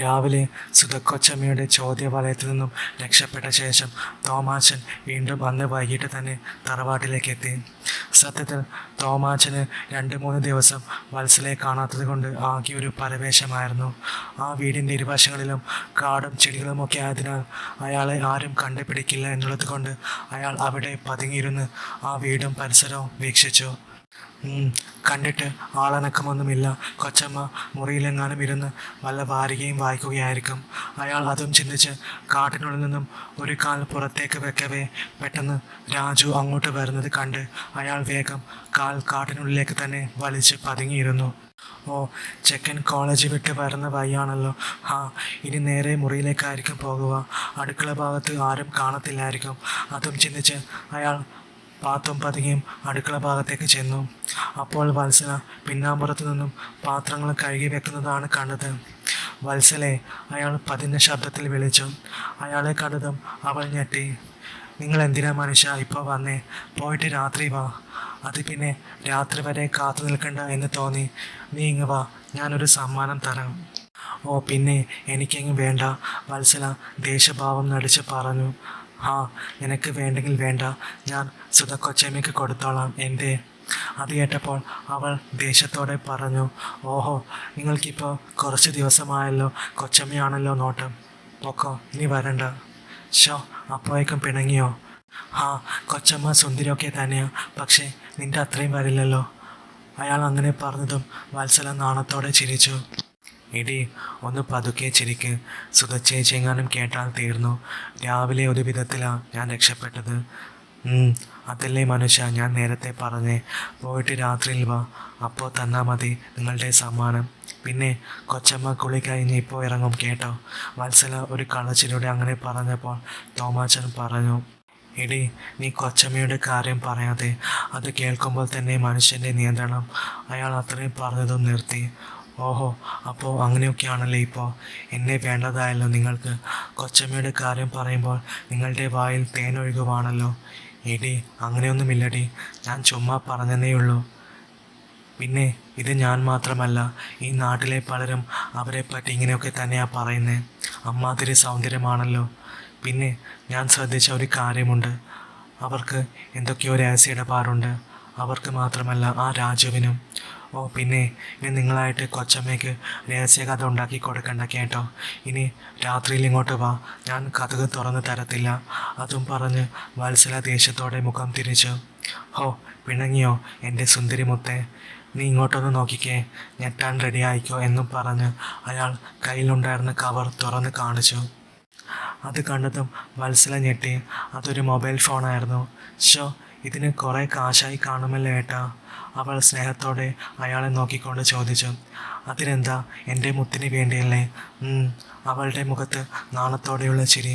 രാവിലെ സുധക്കൊച്ചമ്മയുടെ ചോദ്യവലയത്തിൽ നിന്നും രക്ഷപ്പെട്ട ശേഷം തോമാച്ചൻ വീണ്ടും അന്ന് വൈകിട്ട് തന്നെ തറവാട്ടിലേക്ക് എത്തി. സത്യത്തിൽ തോമാച്ചന് 2-3 ദിവസം വത്സലയെ കാണാത്തത് കൊണ്ട് ആകെ ഒരു പരവേശമായിരുന്നു. ആ വീടിൻ്റെ ഇരുവശങ്ങളിലും കാടും ചെടികളുമൊക്കെ ആയതിനാൽ അയാളെ ആരും കണ്ടുപിടിക്കില്ല എന്നുള്ളത് കൊണ്ട് അയാൾ അവിടെ പതുങ്ങിയിരുന്ന് ആ വീടും പരിസരവും വീക്ഷിച്ചു. കണ്ടിട്ട് ആളനക്കമൊന്നുമില്ല. കൊച്ചമ്മ മുറിയിലെങ്ങാനും ഇരുന്ന് വല്ല വാരികയും വായിക്കുകയായിരിക്കും. അയാൾ അതും ചിന്തിച്ച് കാട്ടിനുള്ളിൽ നിന്നും ഒരു കാൽ പുറത്തേക്ക് വെക്കവേ പെട്ടെന്ന് രാജു അങ്ങോട്ട് വരുന്നത് കണ്ട് അയാൾ വേഗം കാൽ കാട്ടിനുള്ളിലേക്ക് തന്നെ വലിച്ച് പതുങ്ങിയിരുന്നു. ഓ, ചെക്കൻ കോളേജ് വിട്ട് വരുന്ന വഴിയാണല്ലോ. ഇനി നേരെ മുറിയിലേക്കായിരിക്കും പോകുക. അടുക്കള ഭാഗത്ത് ആരും കാണത്തില്ലായിരിക്കും. അതും ചിന്തിച്ച് അയാൾ പാത്തും പതുങ്ങിയും അടുക്കള ഭാഗത്തേക്ക് ചെന്നു. അപ്പോൾ വത്സല പിന്നാമ്പുറത്തു നിന്നും പാത്രങ്ങൾ കഴുകി വെക്കുന്നതാണ് കണ്ടത്. വത്സലെ, അയാൾ പതിഞ്ഞ ശബ്ദത്തിൽ വിളിച്ചു. അയാളെ കണ്ടതും അവൾ ഞെട്ടി. നിങ്ങൾ എന്തിനാ മനുഷ്യ ഇപ്പോൾ വന്നേ? പോയിട്ട് രാത്രി വാ. അത് പിന്നെ രാത്രി വരെ കാത്തു നിൽക്കണ്ട എന്ന് തോന്നി. നീ ഇങ്ങ് വാ, ഞാനൊരു സമ്മാനം തരാം. ഓ പിന്നെ എനിക്കെങ്ങും വേണ്ട, വത്സല ദേഷ്യഭാവം നടിച്ച് പറഞ്ഞു. നിനക്ക് വേണ്ടെങ്കിൽ വേണ്ട, ഞാൻ സുധക്കൊച്ചമ്മയ്ക്ക് കൊടുത്തോളാം. എന്തേ? അത് കേട്ടപ്പോൾ അവൾ ദേഷ്യത്തോടെ പറഞ്ഞു. ഓഹോ, നിങ്ങൾക്കിപ്പോൾ കുറച്ച് ദിവസമായല്ലോ കൊച്ചമ്മയാണല്ലോ നോട്ടം. പൊക്കോ, ഇനി വരണ്ട. അപ്പോഴേക്കും പിണങ്ങിയോ? കൊച്ചമ്മ സുന്ദരിയൊക്കെ തന്നെയാ, പക്ഷേ നിന്റെ അത്രയും വരില്ലല്ലോ. അയാൾ അങ്ങനെ പറഞ്ഞതും വത്സല നാണത്തോടെ ചിരിച്ചു. എടി, ഒന്ന് പതുക്കെ ചിരിക്ക്. സുധച്ചേച്ചെങ്ങാനും കേട്ടാൽ തീർന്നു. രാവിലെ ഒരു വിധത്തിലാണ് ഞാൻ രക്ഷപ്പെട്ടത്. അതല്ലേ മനുഷ്യ ഞാൻ നേരത്തെ പറഞ്ഞേ. പോയിട്ട് രാത്രിയിൽ വാ, അപ്പോൾ തന്നാൽ മതി നിങ്ങളുടെ സമ്മാനം. പിന്നെ കൊച്ചമ്മ കുളി കഴിഞ്ഞ് ഇപ്പോൾ ഇറങ്ങും കേട്ടോ. വത്സല ഒരു കളച്ചിലൂടെ അങ്ങനെ പറഞ്ഞപ്പോൾ തോമാച്ചൻ പറഞ്ഞു. എടി, നീ കൊച്ചമ്മയുടെ കാര്യം പറയാതെ. അത് കേൾക്കുമ്പോൾ തന്നെ മനുഷ്യൻ്റെ നിയന്ത്രണം. അയാൾ അത്രയും പറഞ്ഞതും നിർത്തി. ഓഹോ, അപ്പോൾ അങ്ങനെയൊക്കെയാണല്ലേ ഇപ്പോൾ. എന്നെ വേണ്ടതായല്ലോ നിങ്ങൾക്ക്. കൊച്ചമ്മയുടെ കാര്യം പറയുമ്പോൾ നിങ്ങളുടെ വായിൽ തേനൊഴുകുവാണല്ലോ. എടി, അങ്ങനെയൊന്നുമില്ലടി, ഞാൻ ചുമ്മാ പറഞ്ഞതേയുള്ളൂ. പിന്നെ ഇത് ഞാൻ മാത്രമല്ല, ഈ നാട്ടിലെ പലരും അവരെപ്പറ്റി ഇങ്ങനെയൊക്കെ തന്നെയാണ് പറയുന്നത്. അമ്മാതിരി സൗന്ദര്യമാണല്ലോ. പിന്നെ ഞാൻ ശ്രദ്ധിച്ച ഒരു കാര്യമുണ്ട്, അവർക്ക് എന്തൊക്കെയോ രഹസ്യ ഇടപാടുണ്ട്. അവർക്ക് മാത്രമല്ല, ആ രാജുവിനും. ഓ പിന്നെ ഇനി നിങ്ങളായിട്ട് കൊച്ചമ്മയ്ക്ക് രഹസ്യകഥ ഉണ്ടാക്കി കൊടുക്കണ്ട കേട്ടോ. ഇനി രാത്രിയിൽ ഇങ്ങോട്ട് വാ, ഞാൻ കതക് തുറന്ന് തരത്തില്ല. അതും പറഞ്ഞ് വത്സല ദേഷ്യത്തോടെ മുഖം തിരിച്ചു. പിണങ്ങിയോ എൻ്റെ സുന്ദരി മുത്തേ? നീ ഇങ്ങോട്ടൊന്ന് നോക്കിക്കേ, ഞെട്ടാൻ റെഡിയായിക്കോ എന്നും പറഞ്ഞ് അയാൾ കയ്യിലുണ്ടായിരുന്ന കവർ തുറന്ന് കാണിച്ചു. അത് കണ്ടതും വത്സല ഞെട്ടി. അതൊരു മൊബൈൽ ഫോണായിരുന്നു. ഇതിന് കുറേ കാശായി കാണുമല്ലോ ഏട്ടാ, അവൾ സ്നേഹത്തോടെ അയാളെ നോക്കിക്കൊണ്ട് ചോദിച്ചു. അതിനെന്താ, എൻ്റെ മുത്തിന് വേണ്ടിയല്ലേ? അവളുടെ മുഖത്ത് നാണത്തോടെയുള്ള ചിരി.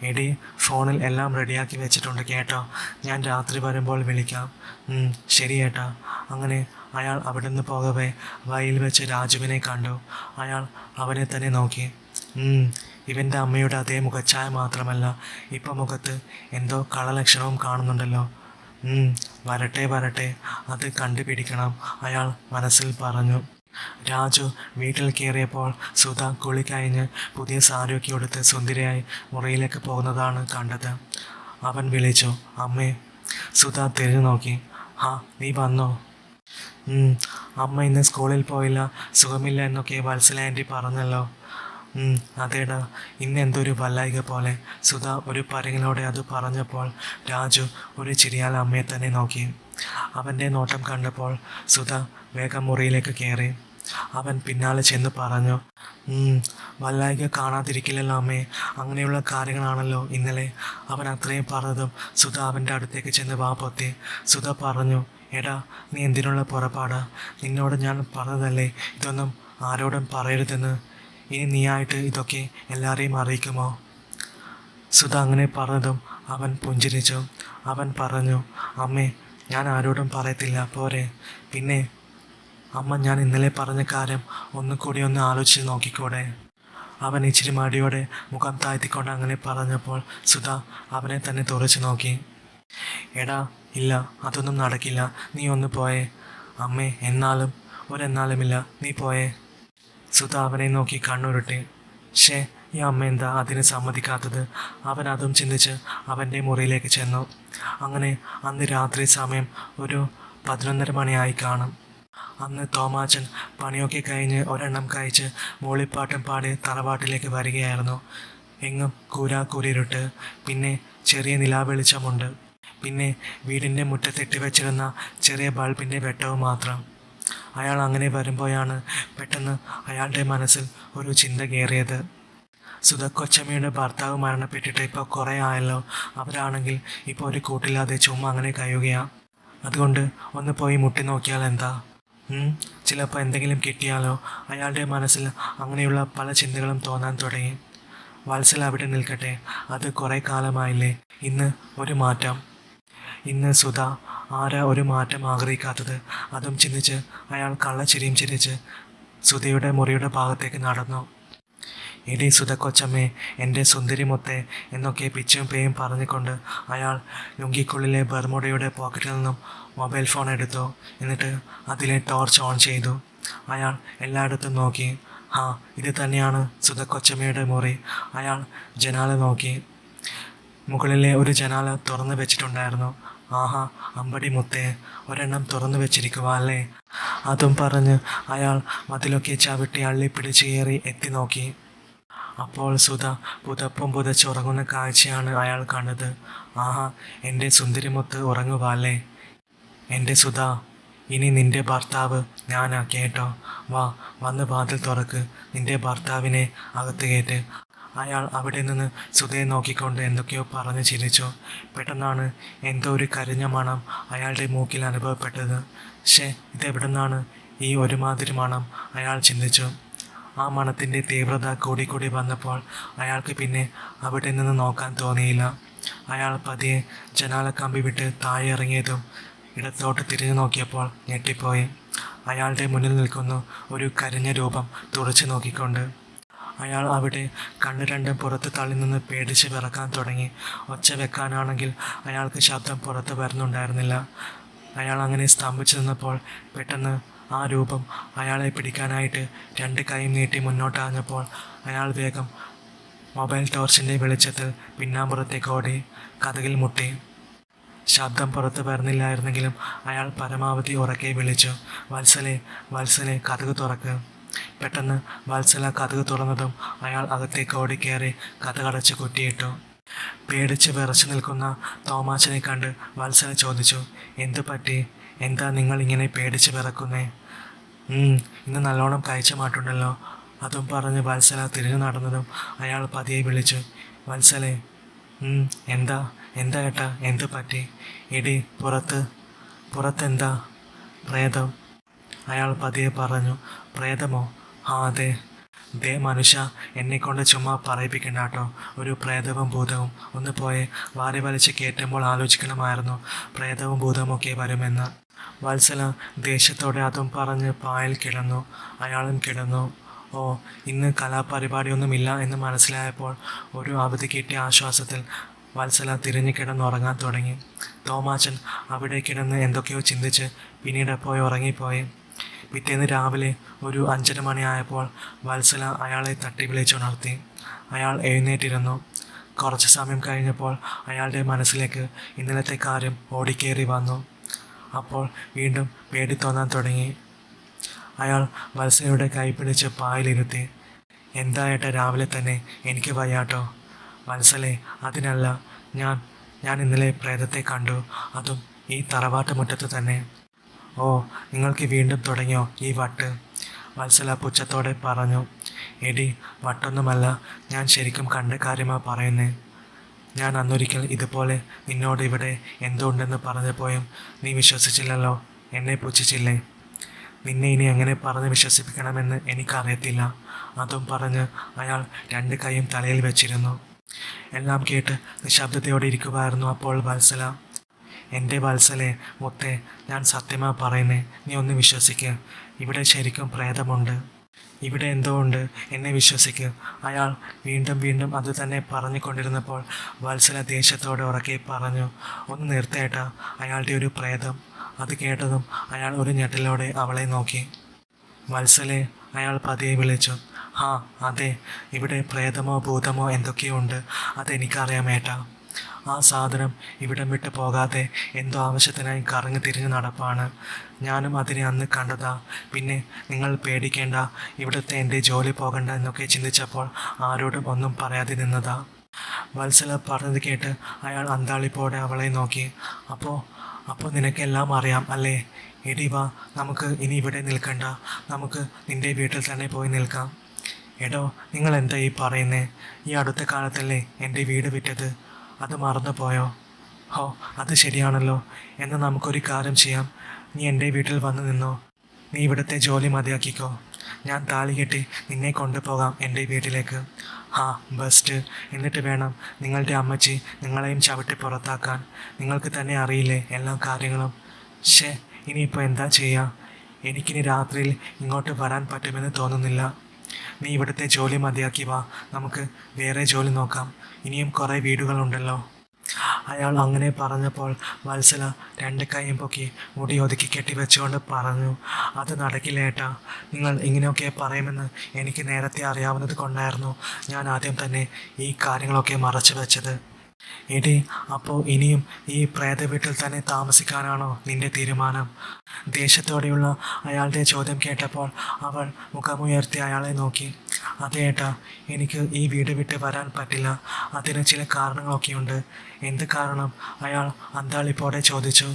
എടി, ഫോണിൽ എല്ലാം റെഡിയാക്കി വെച്ചിട്ടുണ്ട് കേട്ടോ. ഞാൻ രാത്രി വരുമ്പോൾ വിളിക്കാം. ശരി ഏട്ടാ. അങ്ങനെ അയാൾ അവിടെ നിന്ന് പോകവേ വഴിയിൽ വെച്ച് രാജുവിനെ കണ്ടു. അയാൾ അവനെ തന്നെ നോക്കി. ഇവൻ്റെ അമ്മയുടെ അതേ മുഖച്ഛായ മാത്രമല്ല, ഇപ്പം മുഖത്ത് എന്തോ കളലക്ഷണവും കാണുന്നുണ്ടല്ലോ. വരട്ടെ വരട്ടെ, അത് കണ്ടുപിടിക്കണം, അയാൾ മനസ്സിൽ പറഞ്ഞു. രാജു വീട്ടിൽ കയറിയപ്പോൾ സുധ കുളി കഴിഞ്ഞ് പുതിയ സാരിയൊക്കെ ഉടുത്ത് സുന്ദരിയായി മുറിയിലേക്ക് പോകുന്നതാണ് കണ്ടത്. അവൻ വിളിച്ചു, അമ്മേ. സുധ തിരിഞ്ഞു നോക്കി. നീ വന്നോ? അമ്മ ഇന്ന് സ്കൂളിൽ പോയില്ല, സുഖമില്ല എന്നൊക്കെ വത്സല ആൻറ്റി പറഞ്ഞല്ലോ. അതേടാ, ഇന്ന് എന്തൊരു വല്ലായിക പോലെ. സുധ ഒരു പരങ്ങിനോടെ അത് പറഞ്ഞപ്പോൾ രാജു ഒരു ചിരിയാൽ അമ്മയെ തന്നെ നോക്കി. അവൻ്റെ നോട്ടം കണ്ടപ്പോൾ സുധ വേഗം മുറിയിലേക്ക് കയറി. അവൻ പിന്നാലെ ചെന്ന് പറഞ്ഞു, വല്ലായിക കാണാതിരിക്കില്ലല്ലോ അമ്മേ, അങ്ങനെയുള്ള കാര്യങ്ങളാണല്ലോ ഇന്നലെ. അവൻ അത്രയും പറഞ്ഞതും സുധ അവൻ്റെ അടുത്തേക്ക് ചെന്ന് വാ പൊത്തി. സുധ പറഞ്ഞു, എടാ നീ എന്തിനുള്ള പുറപ്പാടാ? നിന്നോട് ഞാൻ പറഞ്ഞതല്ലേ ഇതൊന്നും ആരോടും പറയരുതെന്ന്. ഇനി നീയായിട്ട് ഇതൊക്കെ എല്ലാവരെയും അറിയിക്കുമോ? സുധ അങ്ങനെ പറഞ്ഞതും അവൻ പുഞ്ചിരിച്ചു. അവൻ പറഞ്ഞു, അമ്മേ ഞാൻ ആരോടും പറയത്തില്ല, പോരെ. പിന്നെ അമ്മ, ഞാൻ ഇന്നലെ പറഞ്ഞ കാര്യം ഒന്നുകൂടി ഒന്ന് ആലോചിച്ച് നോക്കിക്കൂടെ? അവൻ ഇച്ചിരി മടിയോടെ മുഖം താഴ്ത്തിക്കൊണ്ട് അങ്ങനെ പറഞ്ഞപ്പോൾ സുധ അവനെ തന്നെ തുറച്ചു നോക്കി. എടാ ഇല്ല, അതൊന്നും നടക്കില്ല, നീ ഒന്ന് പോയേ. അമ്മേ, എന്നാലും ഒരെന്നാലുമില്ല, നീ പോയേ. സുധ അവനെ നോക്കി കണ്ണുരുട്ടി. ഷേ, ഈ അമ്മ എന്താ അതിന് സമ്മതിക്കാത്തത്? അവൻ അതും ചിന്തിച്ച് അവൻ്റെ മുറിയിലേക്ക് ചെന്നു. അങ്ങനെ അന്ന് രാത്രി സമയം ഒരു 11:30 മണിയായി കാണും. അന്ന് തോമാച്ചൻ പണിയൊക്കെ കഴിഞ്ഞ് ഒരെണ്ണം കഴിച്ച് മൂളിപ്പാട്ടും പാടി തറവാട്ടിലേക്ക് വരികയായിരുന്നു. എങ്ങും കൂരാക്കൂരിരുട്ട്, പിന്നെ ചെറിയ നിലാവെളിച്ചമുണ്ട്, പിന്നെ വീടിൻ്റെ മുറ്റത്തെട്ടി വെച്ചിരുന്ന ചെറിയ ബൾബിൻ്റെ വെട്ടവും മാത്രം. അയാൾ അങ്ങനെ വരുമ്പോഴാണ് പെട്ടെന്ന് അയാളുടെ മനസ്സിൽ ഒരു ചിന്ത കയറിയത്. സുധക്കൊച്ചമ്മയുടെ ഭർത്താവ് മരണപ്പെട്ടിട്ട് ഇപ്പോൾ കുറേ ആയല്ലോ. അവരാണെങ്കിൽ ഇപ്പോൾ ഒരു കൂട്ടില്ലാതെ ചുമ്മാ അങ്ങനെ കഴിയുകയാണ്. അതുകൊണ്ട് ഒന്ന് പോയി മുട്ടി നോക്കിയാൽ എന്താ? ചിലപ്പോൾ എന്തെങ്കിലും കിട്ടിയാലോ? അയാളുടെ മനസ്സിൽ അങ്ങനെയുള്ള പല ചിന്തകളും തോന്നാൻ തുടങ്ങി. വത്സല അവിടെ നിൽക്കട്ടെ, അത് കുറേ കാലമായില്ലേ. ഇന്ന് ഒരു മാറ്റം. ഇന്ന് സുധ ആരാ ഒരു മാറ്റം ആഗ്രഹിക്കാത്തത്? അതും ചിന്തിച്ച് അയാൾ കള്ളച്ചിരിയും ചിരിച്ച് സുധയുടെ മുറിയുടെ ഭാഗത്തേക്ക് നടന്നു. എടി സുധക്കൊച്ചമ്മേ, എൻ്റെ സുന്ദരി മുത്തേ എന്നൊക്കെ പിച്ചും പേയും പറഞ്ഞുകൊണ്ട് അയാൾ ലുങ്കിക്കുള്ളിലെ ബർമുടയുടെ പോക്കറ്റിൽ നിന്നും മൊബൈൽ ഫോൺ എടുത്തു. എന്നിട്ട് അതിലെ ടോർച്ച് ഓൺ ചെയ്തു. അയാൾ എല്ലായിടത്തും നോക്കി. ഇത് തന്നെയാണ് സുധക്കൊച്ചമ്മയുടെ മുറി. അയാൾ ജനാല നോക്കി. മുകളിലെ ഒരു ജനാല തുറന്നു വെച്ചിട്ടുണ്ടായിരുന്നു. ആഹാ, അമ്പടി മുത്തേ, ഒരെണ്ണം തുറന്നു വെച്ചിരിക്കുക അല്ലേ? അതും പറഞ്ഞ് അയാൾ മതിലൊക്കെ ചവിട്ടി അള്ളിപ്പിടിച്ച് കയറി എത്തി നോക്കി. അപ്പോൾ സുധ പുതപ്പും പുതച്ചുറങ്ങുന്ന കാഴ്ചയാണ് അയാൾ കണ്ടത്. ആഹാ, എൻ്റെ സുന്ദരിമുത്ത് ഉറങ്ങുക അല്ലേ? എൻ്റെ സുധ, ഇനി നിൻ്റെ ഭർത്താവ് ഞാനാ കേട്ടോ. വന്ന് വാതിൽ തുറക്ക്, നിൻ്റെ ഭർത്താവിനെ അകത്ത് കയറ്റ്. അയാൾ അവിടെ നിന്ന് സുധയെ നോക്കിക്കൊണ്ട് എന്തൊക്കെയോ പറഞ്ഞ് ചിരിച്ചു. പെട്ടെന്നാണ് എന്തോ ഒരു കരിഞ്ഞ മണം അയാളുടെ മൂക്കിൽ അനുഭവപ്പെട്ടത്. ഇതെവിടെ നിന്നാണ് ഈ ഒരുമാതിരി മണം? അയാൾ ചിന്തിച്ചു. ആ മണത്തിൻ്റെ തീവ്രത കൂടി വന്നപ്പോൾ അയാൾക്ക് പിന്നെ അവിടെ നിന്ന് നോക്കാൻ തോന്നിയില്ല. അയാൾ പതിയെ ജനാല കമ്പി വിട്ട് താഴെ ഇറങ്ങിയതും ഇടത്തോട്ട് തിരിഞ്ഞു നോക്കിയപ്പോൾ ഞെട്ടിപ്പോയി. അയാളുടെ മുന്നിൽ നിൽക്കുന്ന ഒരു കരിഞ്ഞ രൂപം തുറച്ചു നോക്കിക്കൊണ്ട്. അയാൾ അവിടെ കണ്ണ് രണ്ടും പുറത്ത് തള്ളി നിന്ന് പേടിച്ച് വിറക്കാൻ തുടങ്ങി. ഒച്ച വെക്കാനാണെങ്കിൽ അയാൾക്ക് ശബ്ദം പുറത്ത് വരുന്നുണ്ടായിരുന്നില്ല. അയാൾ അങ്ങനെ സ്തംഭിച്ചു നിന്നപ്പോൾ പെട്ടെന്ന് ആ രൂപം അയാളെ പിടിക്കാനായിട്ട് 2 കൈയും നീട്ടി മുന്നോട്ടാഞ്ഞപ്പോൾ അയാൾ വേഗം മൊബൈൽ ടോർച്ചിൻ്റെ വെളിച്ചത്തിൽ പിന്നാമ്പുറത്തേക്ക് ഓടി കതകിൽ മുട്ടി. ശബ്ദം പുറത്ത് വരുന്നില്ലായിരുന്നെങ്കിലും അയാൾ പരമാവധി ഉറക്കെ വിളിച്ചു, വത്സലെ, വത്സലെ, കതക് തുറക്ക്. പെട്ടെന്ന് വത്സല കതക് തുറന്നതും അയാൾ അകത്തേക്ക് ഓടിക്കയറി കതകടച്ച് കുറ്റിയിട്ടു. പേടിച്ച് വിറച്ചു നിൽക്കുന്ന തോമാച്ചനെ കണ്ട് വത്സല ചോദിച്ചു, എന്തു പറ്റി? എന്താ നിങ്ങൾ ഇങ്ങനെ പേടിച്ച് വിറക്കുന്നേ? ഇന്ന് നല്ലോണം കഴിച്ച മാട്ടുണ്ടല്ലോ. അതും പറഞ്ഞ് വത്സല തിരിഞ്ഞു നടന്നതും അയാൾ പതിയെ വിളിച്ചു, വത്സലെ. എന്താ എന്താ ഏട്ടാ, എന്തു പറ്റി? എടി, പുറത്തെന്താ? പ്രേതം. അയാൾ പതിയെ പറഞ്ഞു. പ്രേതമോ? അതെ. ദേ മനുഷ്യ, എന്നെക്കൊണ്ട് ചുമ്മാ പറയിപ്പിക്കണ്ട കേട്ടോ. ഒരു പ്രേതവും ഭൂതവും ഒന്ന് പോയെ. വാരി വലിച്ച് കയറ്റുമ്പോൾ ആലോചിക്കണമായിരുന്നു പ്രേതവും ഭൂതവും ഒക്കെ വരുമെന്ന്. വത്സല ദേഷ്യത്തോടെ അതും പറഞ്ഞ് പായൽ കിടന്നു. അയാളും കിടന്നു. ഇന്ന് കലാപരിപാടിയൊന്നുമില്ല എന്ന് മനസ്സിലായപ്പോൾ ഒരു അവധി കിട്ടിയ ആശ്വാസത്തിൽ വത്സല തിരിഞ്ഞു കിടന്നുറങ്ങാൻ തുടങ്ങി. തോമാച്ചൻ അവിടെ കിടന്ന് എന്തൊക്കെയോ ചിന്തിച്ച് പിന്നീട് പോയി ഉറങ്ങിപ്പോയി. പിറ്റേന്ന് രാവിലെ ഒരു 5:30 മണിയായപ്പോൾ വത്സല അയാളെ തട്ടി വിളിച്ചുണർത്തി. അയാൾ എഴുന്നേറ്റിരുന്നു. കുറച്ച് സമയം കഴിഞ്ഞപ്പോൾ അയാളുടെ മനസ്സിലേക്ക് ഇന്നലത്തെ കാര്യം ഓടിക്കേറി വന്നു. അപ്പോൾ വീണ്ടും പേടി തോന്നാൻ തുടങ്ങി. അയാൾ വത്സലയുടെ കൈ പിടിച്ച് പായലിരുത്തി. എന്തായിട്ട് രാവിലെ തന്നെ? എനിക്ക് വയ്യാട്ടോ. വത്സലെ, അതിനല്ല, ഞാൻ ഇന്നലെ പ്രേതത്തെ കണ്ടു. അതും ഈ തറവാട്ട് മുറ്റത്ത് തന്നെ. നിങ്ങൾക്ക് വീണ്ടും തുടങ്ങിയോ ഈ വട്ട്? വത്സല പുച്ഛത്തോടെ പറഞ്ഞു. എടി, വട്ടൊന്നുമല്ല, ഞാൻ ശരിക്കും കണ്ട കാര്യമാണ് പറയുന്നേ. ഞാൻ അന്നൊരിക്കൽ ഇതുപോലെ നിന്നോട് ഇവിടെ എന്തുണ്ടെന്ന് പറഞ്ഞപ്പോഴും നീ വിശ്വസിച്ചില്ലല്ലോ, എന്നെ പുച്ഛിച്ചില്ലേ? നിന്നെ ഇനി എങ്ങനെ പറഞ്ഞ് വിശ്വസിപ്പിക്കണമെന്ന് എനിക്കറിയത്തില്ല. അതും പറഞ്ഞ് അയാൾ 2 കൈയും തലയിൽ വെച്ചിരുന്നു. എല്ലാം കേട്ട് നിശബ്ദതയോടെ ഇരിക്കുമായിരുന്നു അപ്പോൾ വത്സല. എൻ്റെ വത്സലെ, മുത്തേ, ഞാൻ സത്യമാ പറയുന്നേ, നീ ഒന്ന് വിശ്വസിക്ക്. ഇവിടെ ശരിക്കും പ്രേതമുണ്ട്. ഇവിടെ എന്തോ ഉണ്ട്, എന്നെ വിശ്വസിക്ക്. അയാൾ വീണ്ടും അത് തന്നെ പറഞ്ഞുകൊണ്ടിരുന്നപ്പോൾ വത്സല ദേഷ്യത്തോടെ ഉറക്കെ പറഞ്ഞു, ഒന്ന് നിർത്തേട്ടാ, അയാളുടെ ഒരു പ്രേതം. അത് കേട്ടതും അയാൾ ഒരു ഞെട്ടലോടെ അവളെ നോക്കി. വത്സലെ, അയാൾ പതിയെ വിളിച്ചു. ആ അതെ, ഇവിടെ പ്രേതമോ ഭൂതമോ എന്തൊക്കെയോ ഉണ്ട്, അതെനിക്കറിയാം ഏട്ടാ. ആ സാധനം ഇവിടം വിട്ട് പോകാതെ എന്തോ ആവശ്യത്തിനായി കറങ്ങി തിരിഞ്ഞ് നടപ്പാണ്. ഞാനും അതിനെ അന്ന് കണ്ടതാ. പിന്നെ നിങ്ങൾ പേടിക്കേണ്ട, ഇവിടുത്തെ എൻ്റെ ജോലി പോകണ്ട എന്നൊക്കെ ചിന്തിച്ചപ്പോൾ ആരോടും ഒന്നും പറയാതെ നിന്നതാ. വത്സല പറഞ്ഞത് കേട്ട് അയാൾ അന്താളിപ്പോടെ അവളെ നോക്കി. അപ്പോൾ അപ്പോൾ നിനക്കെല്ലാം അറിയാം അല്ലേ? എടി വാ, നമുക്ക് ഇനി ഇവിടെ നിൽക്കണ്ട, നമുക്ക് നിൻ്റെ വീട്ടിൽ തന്നെ പോയി നിൽക്കാം. എടോ, നിങ്ങൾ എന്താ ഈ പറയുന്നേ? ഈ അടുത്ത കാലത്തല്ലേ എൻ്റെ വീട് വിറ്റത്, അത് മറന്നു പോയോ? ഹോ, അത് ശരിയാണല്ലോ. എന്നാൽ നമുക്കൊരു കാര്യം ചെയ്യാം, നീ എൻ്റെ വീട്ടിൽ വന്ന് നിന്നോ. നീ ഇവിടുത്തെ ജോലി മതിയാക്കിക്കോ. ഞാൻ താലി കെട്ടി നിന്നെ കൊണ്ടുപോകാം എൻ്റെ വീട്ടിലേക്ക്. ആ ബെസ്റ്റ്. എന്നിട്ട് വേണം നിങ്ങളുടെ അമ്മച്ചി നിങ്ങളെയും ചവിട്ടി പുറത്താക്കാൻ. നിങ്ങൾക്ക് തന്നെ അറിയില്ലേ എല്ലാ കാര്യങ്ങളും. ഷേ, ഇനിയിപ്പോൾ എന്താ ചെയ്യുക? എനിക്കിനി രാത്രിയിൽ ഇങ്ങോട്ട് വരാൻ പറ്റുമെന്ന് തോന്നുന്നില്ല. നീ ഇവിടുത്തെ ജോലി മതിയാക്കി വാ, നമുക്ക് വേറെ ജോലി നോക്കാം. ഇനിയും കുറേ വീടുകളുണ്ടല്ലോ. അയാൾ അങ്ങനെ പറഞ്ഞപ്പോൾ വത്സല രണ്ട് കൈയും പൊക്കി മുടി ഒതുക്കി കെട്ടിവെച്ചുകൊണ്ട് പറഞ്ഞു, അത് നടക്കില്ല ഏട്ടാ. നിങ്ങൾ ഇങ്ങനെയൊക്കെ പറയുമെന്ന് എനിക്ക് നേരത്തെ അറിയാവുന്നത് കൊണ്ടായിരുന്നു ഞാൻ ആദ്യം തന്നെ ഈ കാര്യങ്ങളൊക്കെ മറച്ചു വെച്ചത്. എടി, അപ്പോൾ ഇനിയും ഈ പ്രേത വീട്ടിൽ തന്നെ താമസിക്കാനാണോ നിന്റെ തീരുമാനം? ദേഷ്യത്തോടെയുള്ള അയാളുടെ ചോദ്യം കേട്ടപ്പോൾ അവൾ മുഖമുയർത്തി അയാളെ നോക്കി. അതെ ഏട്ടാ, എനിക്ക് ഈ വീട് വിട്ട് വരാൻ പറ്റില്ല. അതിന് ചില കാരണങ്ങളൊക്കെയുണ്ട്. എന്ത് കാരണം? അയാൾ അന്താളിപ്പോടെ ചോദിച്ചു.